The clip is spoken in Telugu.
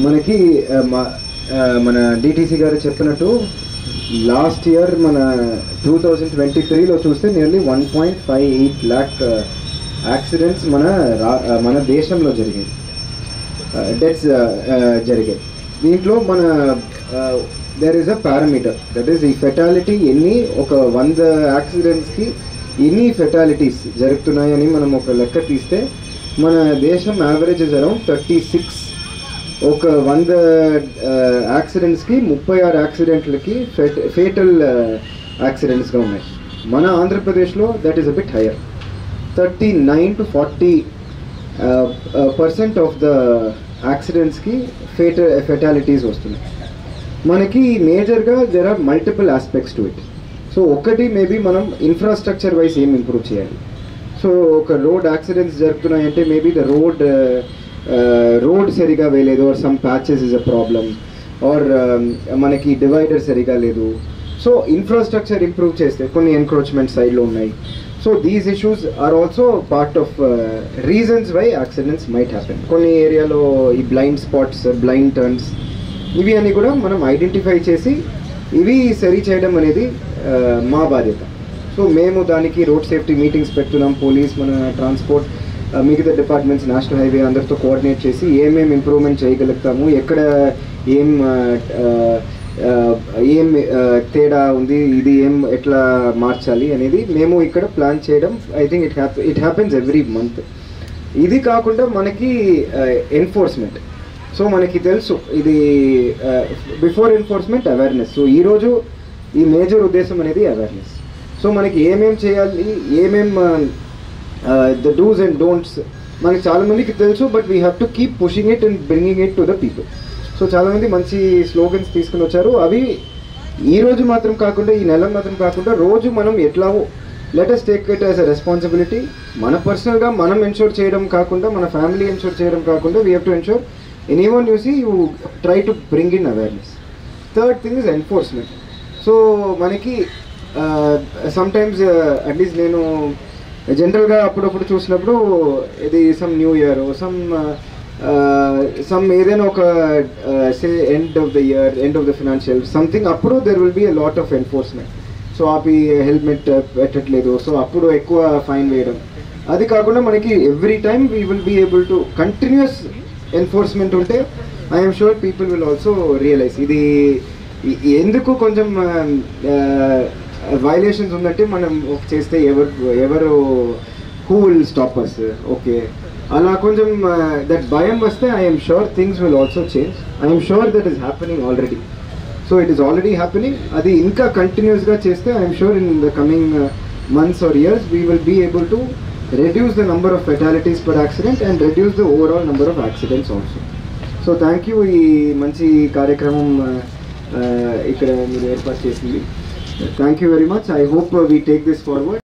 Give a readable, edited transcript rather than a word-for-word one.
మనకి మన డిటీసీ గారు చెప్పినట్టు లాస్ట్ ఇయర్ మన 2023లో చూస్తే నియర్లీ 1.58 lakh యాక్సిడెంట్స్ మన దేశంలో జరిగాయి, డెత్స్ జరిగాయి. దీంట్లో మన there is a parameter, that is ఈ ఫెటాలిటీ ఎన్ని, ఒక 100 యాక్సిడెంట్స్కి ఎన్ని ఫెటాలిటీస్ జరుగుతున్నాయని మనం ఒక లెక్క తీస్తే మన దేశం యావరేజ్ ఇస్ అరౌండ్ 36. ఒక 100 యాక్సిడెంట్స్కి 36 యాక్సిడెంట్లకి ఫేటల్ యాక్సిడెంట్స్గా ఉన్నాయి. మన ఆంధ్రప్రదేశ్లో that is a bit higher, 39 to 40% of the యాక్సిడెంట్స్కి ఫెటాలిటీస్ వస్తున్నాయి. మనకి మేజర్గా there are multiple aspects to it. So ఒకటి మేబీ మనం ఇన్ఫ్రాస్ట్రక్చర్ వైజ్ ఏం ఇంప్రూవ్ చేయాలి. సో ఒక రోడ్ యాక్సిడెంట్స్ జరుగుతున్నాయంటే మేబీ ద రోడ్ సరిగా వేయలేదు, or some patches is a problem, or మనకి డివైడర్ సరిగా లేదు. సో ఇన్ఫ్రాస్ట్రక్చర్ ఇంప్రూవ్ చేస్తే కొన్ని ఎన్క్రోచ్మెంట్ సైడ్లో ఉన్నాయి. So these issues are also part of reasons why accidents might happen. కొన్ని ఏరియాలో ఈ బ్లైండ్ స్పాట్స్, బ్లైండ్ టర్న్స్, ఇవి అన్నీ కూడా మనం ఐడెంటిఫై చేసి ఇవి సరి చేయడం అనేది మా బాధ్యత. సో మేము దానికి రోడ్ సేఫ్టీ మీటింగ్స్ పెడుతున్నాం. పోలీస్, మన ట్రాన్స్పోర్ట్, మిగతా డిపార్ట్మెంట్స్, నేషనల్ హైవే అందరితో కోఆర్డినేట్ చేసి ఏమేమి ఇంప్రూవ్మెంట్ చేయగలుగుతాము, ఎక్కడ ఏం తేడా ఉంది, ఇది ఎట్లా మార్చాలి అనేది మేము ఇక్కడ ప్లాన్ చేయడం. I think it happens every month. ఇది కాకుండా మనకి ఎన్ఫోర్స్మెంట్. సో మనకి తెలుసు ఇది బిఫోర్ ఎన్ఫోర్స్మెంట్ అవేర్నెస్. సో ఈరోజు ఈ మేజర్ ఉద్దేశం అనేది అవేర్నెస్. సో మనకి ఏమేం చేయాలి, ద డూస్ అండ్ డోంట్స్ మనకి చాలామందికి తెలుసు, but we have to keep pushing it and bringing it to the people. So చాలామంది మంచి స్లోగన్స్ తీసుకుని వచ్చారు. అవి ఈరోజు మాత్రం కాకుండా, ఈ నెల మాత్రం కాకుండా, రోజు మనం ఎట్లాగో let us take it as a responsibility. మన పర్సనల్గా మనం ఎన్షూర్ చేయడం కాకుండా, మన ఫ్యామిలీ ఎన్షూర్ చేయడం కాకుండా, we have to ensure anyone you see, you try to bring in awareness. Third thing is enforcement. So manaki sometimes at least nenu general ga appudu chusinapudu idi some new year or some edaina oka say end of the year, end of the financial something, appudu there will be a lot of enforcement. So api helmet pettatledu, so appudu ekkuva fine veyadam. Adi kaakunda manaki every time we will be able to continuous enforcement ఉంటే I'm sure people will also realise ఇది ఎందుకు కొంచెం వైలేషన్స్ ఉందంటే మనం చేస్తే ఎవరు who will stop us, okay అలా కొంచెం దట్ భయం వస్తే I'm sure things will also change. I'm sure that is happening already. So it is already happening. అది ఇంకా కంటిన్యూస్గా చేస్తే I'm sure in the coming months or years we will be able to reduce the number of fatalities per accident and reduce the overall number of accidents also. So thank you ee manchi karyakramam ikkada meer erpaatu chesindi. Thank you very much. I hope we take this forward.